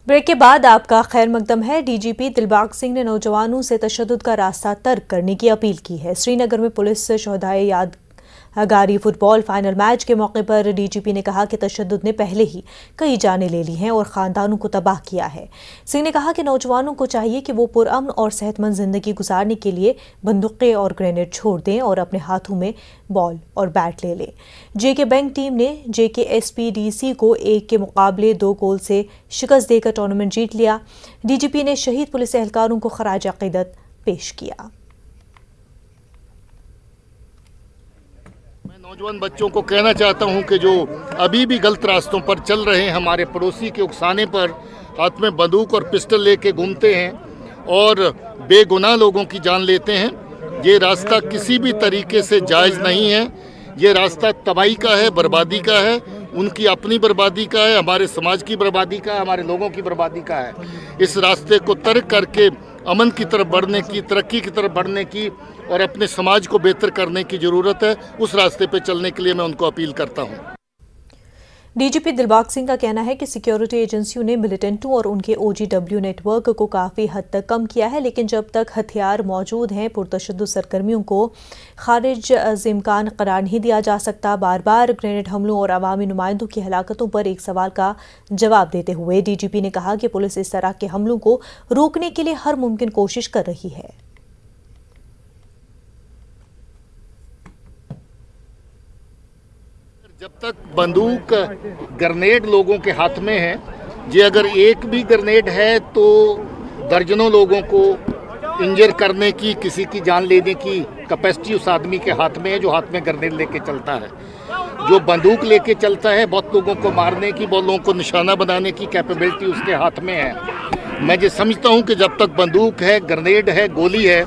Break के बाद आपका खैर मकदम है। डीजीपी दिलबाग सिंह ने नौजवानों से तशद्दुद का रास्ता तर्क करने की अपील की है। श्रीनगर में पुलिस शोहदाए यादगारी फुटबॉल फाइनल मैच के मौके पर डीजीपी ने कहा कि तशद्दुद ने पहले ही कई जानें ले ली हैं और खानदानों को तबाह किया है। सिंह ने कहा कि नौजवानों को चाहिए कि वो पुरअमन और सेहतमंद जिंदगी गुजारने के लिए बंदूकें और ग्रेनेड छोड़ दें और अपने हाथों में बॉल और बैट ले लें। जेके बैंक टीम ने जेके एसपीडीसी को 1 के मुकाबले 2 गोल से शिकस्त देकर टूर्नामेंट जीत लिया। डीजीपी ने शहीद पुलिस एहलकारों को खराज अकीदत पेश किया। मैं नौजवान बच्चों को कहना चाहता हूं कि जो अभी भी गलत रास्तों पर चल रहे हैं, हमारे पड़ोसी के उकसाने पर हाथ में बंदूक और पिस्टल लेके घूमते हैं और बेगुनाह लोगों की जान लेते हैं, ये रास्ता किसी भी तरीके से जायज़ नहीं है। ये रास्ता तबाही का है, बर्बादी का है, उनकी अपनी बर्बादी का है, हमारे समाज की बर्बादी का है, हमारे लोगों की बर्बादी का है। इस रास्ते को तर्क करके अमन की तरफ बढ़ने की, तरक्की की तरफ बढ़ने की और अपने समाज को बेहतर करने की ज़रूरत है। उस रास्ते पे चलने के लिए मैं उनको अपील करता हूँ। डीजीपी दिलबाग सिंह का कहना है कि सिक्योरिटी एजेंसियों ने मिलिटेंटों और उनके ओजीडब्ल्यू नेटवर्क को काफ़ी हद तक कम किया है, लेकिन जब तक हथियार मौजूद हैं पुरतशद्दुद सरगर्मियों को खारिज इम्कान करार नहीं दिया जा सकता। बार बार ग्रेनेड हमलों और अवामी नुमाइंदों की हलाकतों पर एक सवाल का जवाब देते हुए डीजीपी ने कहा कि पुलिस इस तरह के हमलों को रोकने के लिए हर मुमकिन कोशिश कर रही है। जब तक बंदूक ग्रेनेड लोगों के हाथ में है, ये अगर एक भी ग्रेनेड है तो दर्जनों लोगों को इंजर करने की, किसी की जान लेने की कैपेसिटी उस आदमी के हाथ में है जो हाथ में ग्रेनेड लेके चलता है। जो बंदूक लेके चलता है, बहुत लोगों को मारने की, बहुत लोगों को निशाना बनाने की कैपेबिलिटी उसके हाथ में है। मैं ये समझता हूँ कि जब तक बंदूक है, ग्रेनेड है, गोली है,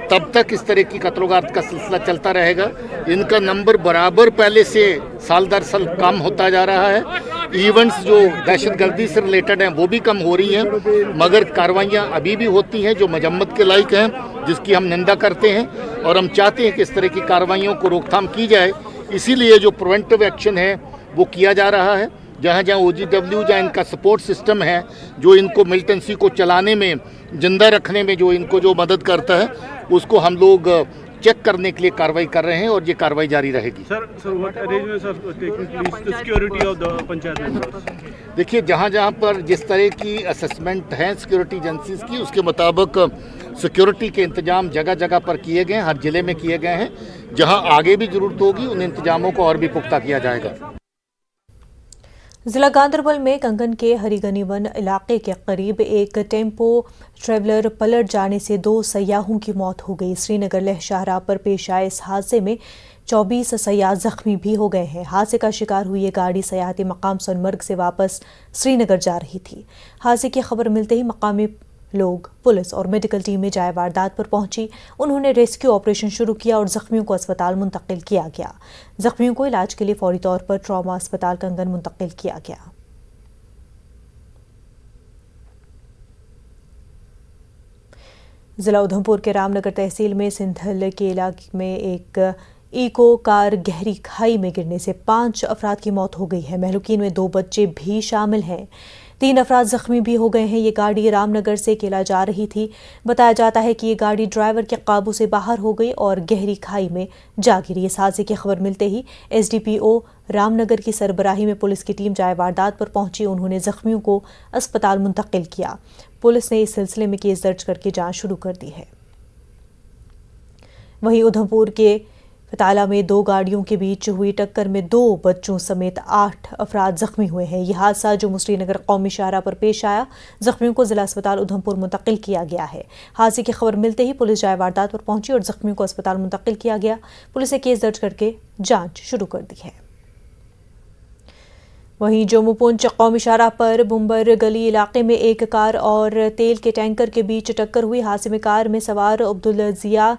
तब तक इस तरह की कत्लोगार्त का सिलसिला चलता रहेगा। इनका नंबर बराबर पहले से साल दर साल कम होता जा रहा है। इवेंट्स जो दहशतगर्दी से रिलेटेड हैं वो भी कम हो रही हैं, मगर कार्रवाइयाँ अभी भी होती हैं जो मजम्मत के लायक हैं, जिसकी हम निंदा करते हैं और हम चाहते हैं कि इस तरह की कार्रवाइयों को रोकथाम की जाए। इसीलिए जो प्रिवेंटिव एक्शन है वो किया जा रहा है। जहाँ जहाँ ओजीडब्ल्यू, जहाँ इनका सपोर्ट सिस्टम है जो इनको मिलिटेंसी को चलाने में, जिंदा रखने में जो इनको जो मदद करता है, उसको हम लोग चेक करने के लिए कार्रवाई कर रहे हैं और ये कार्रवाई जारी रहेगी। देखिए, जहाँ जहाँ पर जिस तरह की असेसमेंट है सिक्योरिटी एजेंसीज की, उसके मुताबिक सिक्योरिटी के इंतजाम जगह जगह पर किए गए हैं, हर जिले में किए गए हैं। जहाँ आगे भी जरूरत होगी उन इंतजामों को और भी पुख्ता किया जाएगा। जिला गांदरबल में कंगन के हरिगनी वन इलाके के करीब एक टेम्पो ट्रेवलर पलट जाने से 2 सयाहों की मौत हो गई। श्रीनगर लेह शाहराह पर पेश आए इस हादसे में 24 सयाह जख्मी भी हो गए हैं। हादसे का शिकार हुई ये गाड़ी सयाहती मकाम सोनमर्ग से वापस श्रीनगर जा रही थी। हादसे की खबर मिलते ही मकामी लोग, पुलिस और मेडिकल टीमें जाए वारदात पर पहुंची। उन्होंने रेस्क्यू ऑपरेशन शुरू किया और जख्मियों को अस्पताल मुंतकिल किया गया। जख्मियों को इलाज के लिए फौरी तौर पर ट्रॉमा अस्पताल कंगन मुंतकिल किया गया। जिला उधमपुर के रामनगर तहसील में सिंधल के इलाके में एक इको कार गहरी खाई में गिरने से 5 अफराद की मौत हो गई है। महलूकीन में 2 बच्चे भी शामिल हैं। 3 अफराद जख्मी भी हो गए हैं। ये गाड़ी रामनगर से केला जा रही थी। बताया जाता है कि ये गाड़ी ड्राइवर के काबू से बाहर हो गई और गहरी खाई में जा गिरी। इस हादसे की खबर मिलते ही एसडीपीओ रामनगर की सरबराही में पुलिस की टीम जाए वारदात पर पहुंची। उन्होंने जख्मियों को अस्पताल मुंतकिल किया। पुलिस ने इस सिलसिले में केस दर्ज करके जांच शुरू कर दी है। वहीं उधमपुर के फताला में 2 गाड़ियों के बीच हुई टक्कर में 2 बच्चों समेत 8 अफराद जख्मी हुए हैं। यह हादसा जो श्रीनगर कौमी शाहराह पर पेश आया, जख्मियों को जिला अस्पताल उधमपुर मुंतकिल किया गया है। हादसे की खबर मिलते ही पुलिस जाए वारदात पर पहुंची और जख्मियों को अस्पताल मुंतकिल किया गया। पुलिस ने केस दर्ज करके जांच शुरू कर दी है। वहीं जम्मू पुंछ कौमी शाहराह पर बुम्बर गली इलाके में एक कार और तेल के टैंकर के बीच टक्कर हुई। हादसे में कार में सवार अब्दुल जिया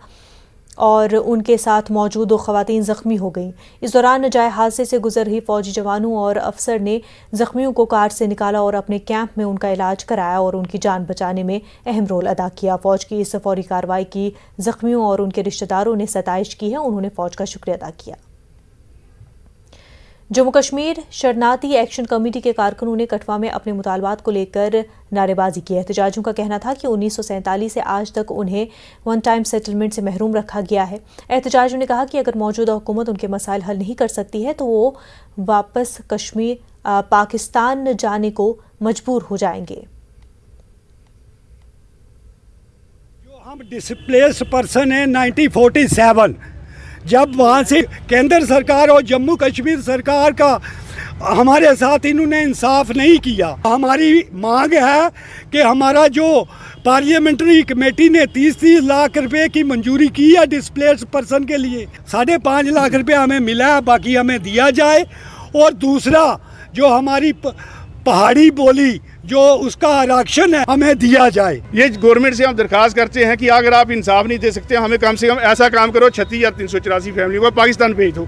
और उनके साथ मौजूद 2 खवातीन जख्मी हो गईं। इस दौरान नजायज हादसे से गुजर रही फौजी जवानों और अफसर ने जख्मियों को कार से निकाला और अपने कैंप में उनका इलाज कराया और उनकी जान बचाने में अहम रोल अदा किया। फौज की इस फौरी कार्रवाई की जख्मियों और उनके रिश्तेदारों ने सताइश की है। उन्होंने फौज का शुक्रिया अदा किया। जम्मू कश्मीर शरणार्थी एक्शन कमेटी के कारकुनों ने कठवा में अपने मुतालबात को लेकर नारेबाजी की। एहतजाजियों का कहना था कि 1947 से आज तक उन्हें वन टाइम सेटलमेंट से महरूम रखा गया है। एहतजाजियों ने कहा कि अगर मौजूदा हुकूमत उनके मसाइल हल नहीं कर सकती है तो वो वापस पाकिस्तान जाने को मजबूर हो जाएंगे। जो हम डिस्प्लेस पर्सन हैं 1947, जब वहाँ से केंद्र सरकार और जम्मू कश्मीर सरकार का हमारे साथ इन्होंने इंसाफ नहीं किया। हमारी मांग है कि हमारा जो पार्लियामेंट्री कमेटी ने 30-30 लाख रुपए की मंजूरी की है डिस्प्लेस पर्सन के लिए, 5.5 लाख रुपए हमें मिला है, बाकी हमें दिया जाए। और दूसरा जो हमारी पहाड़ी बोली जो उसका आरक्षण है हमें दिया जाए। ये गवर्नमेंट से हम दरखास्त करते हैं कि अगर आप इंसाफ नहीं दे सकते, हमें कम से कम ऐसा काम करो 36,384 फैमिली को पाकिस्तान भेज दो।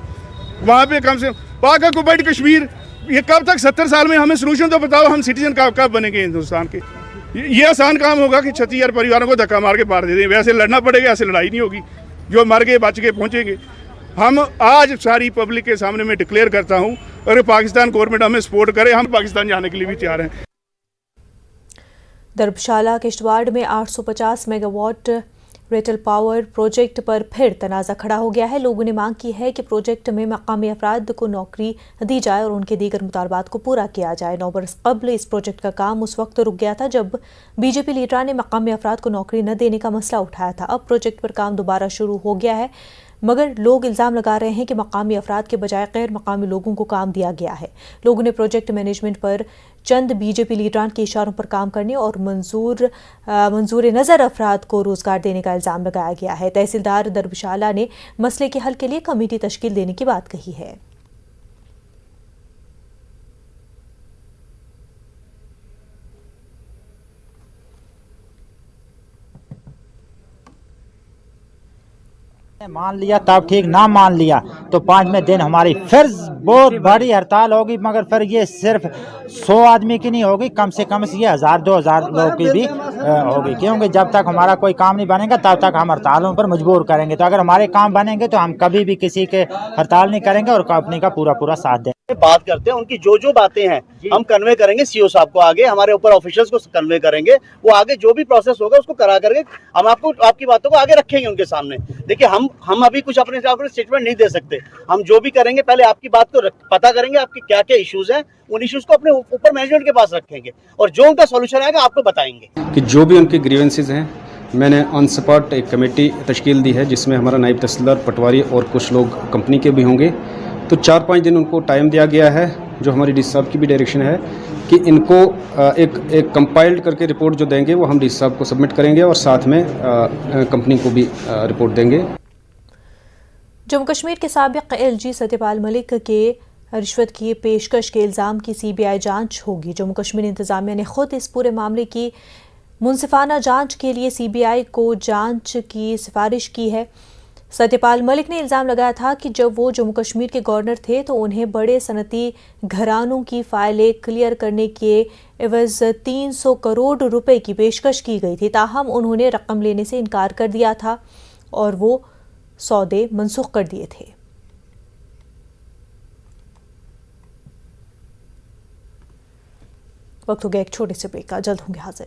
वहाँ पे कम से कम पाक ऑक्युपाइड कश्मीर, ये कब तक 70 साल में हमें सोल्यूशन तो बताओ, हम सिटीजन कब बनेंगे हिंदुस्तान के। ये आसान काम होगा कि 36,000 परिवारों को धक्का मार के पार दे दें, वैसे लड़ना पड़ेगा, ऐसे लड़ाई नहीं होगी। जो मर गए बच के पहुँचेंगे। हम आज सारी पब्लिक के सामने मैं डिक्लेयर करता हूँ, अगर पाकिस्तान गवर्नमेंट हमें सपोर्ट करे, हम पाकिस्तान जाने के लिए भी तैयार हैं। धर्मशाला किश्तवाड़ में 850 मेगावाट रेटल पावर प्रोजेक्ट पर फिर तनाज़ा खड़ा हो गया है। लोगों ने मांग की है कि प्रोजेक्ट में मकामी अफराद को नौकरी दी जाए और उनके दीगर मुतालबात को पूरा किया जाए। 9 बरस कबल इस प्रोजेक्ट का काम उस वक्त रुक गया था जब बीजेपी लीडरान ने मकामी अफराद को नौकरी न देने का मसला उठाया था। अब प्रोजेक्ट पर काम दोबारा शुरू हो गया है, मगर लोग इल्ज़ाम लगा रहे हैं कि मकामी अफराद के बजाय गैर मकामी लोगों को काम दिया गया है। लोगों ने प्रोजेक्ट मैनेजमेंट पर चंद बीजेपी लीडरान के इशारों पर काम करने और मंजूर नज़र अफराद को रोजगार देने का इल्ज़ाम लगाया गया है। तहसीलदार धर्मशाला ने मसले के हल के लिए कमेटी तश्कील देने की बात कही है। मान लिया तब ठीक, ना मान लिया तो 5वें दिन हमारी फिर बहुत बड़ी हड़ताल होगी। मगर फिर ये सिर्फ 100 आदमी की नहीं होगी, कम से कम ये 1000-2000 लोग की भी होगी, क्योंकि जब तक हमारा कोई काम नहीं बनेगा तब तक हम हड़तालों पर मजबूर करेंगे। तो अगर हमारे काम बनेंगे तो हम कभी भी किसी के हड़ताल नहीं करेंगे और कंपनी का पूरा साथ देंगे। बात करते हैं, उनकी जो बातें हैं हम कन्वे करेंगे सीओ साहब को, आगे हमारे ऊपर ऑफिशियल्स को कन्वे करेंगे। वो आगे जो भी प्रोसेस होगा उसको करा करके हम आपकी बातों को आगे रखेंगे उनके सामने। देखिए हम अभी कुछ अपने स्टेटमेंट नहीं दे सकते। हम जो भी करेंगे पहले आपकी बात को पता करेंगे, आपके क्या क्या इश्यूज हैं, उन इश्यूज को अपने ऊपर मैनेजमेंट के पास रखेंगे और जो उनका सोल्यूशन आएगा आपको बताएंगे। कि जो भी उनके ग्रीवेंसेज हैं, मैंने ऑन स्पॉट एक कमेटी तश्कील दी है जिसमें हमारा नायब तहसीलदार पटवारी और कुछ लोग कंपनी के भी होंगे। तो 4-5 दिन उनको टाइम दिया गया है, जो हमारी डी साहब की भी डायरेक्शन है कि इनको एक कंपाइल्ड करके रिपोर्ट जो देंगे वो हम डी साहब को सबमिट करेंगे और साथ में कंपनी को भी रिपोर्ट देंगे। जम्मू कश्मीर के साबिक LG सत्यपाल मलिक के रिश्वत की पेशकश के इल्ज़ाम की CBI जांच होगी। जम्मू कश्मीर इंतज़ामिया ने खुद इस पूरे मामले की मुंसिफाना जांच के लिए CBI को जांच की सिफारिश की है। सत्यपाल मलिक ने इल्ज़ाम लगाया था कि जब वो जम्मू कश्मीर के गवर्नर थे तो उन्हें बड़े सनती घरानों की फाइलें क्लियर करने के एवज़ 300 करोड़ रुपए की पेशकश की गई थी। ताहम उन्होंने रकम लेने से इनकार कर दिया था और वो सौदे मनसूख कर दिए थे। वक्त हो गया एक छोटे से ब्रेक का, जल्द होंगे हाजिर।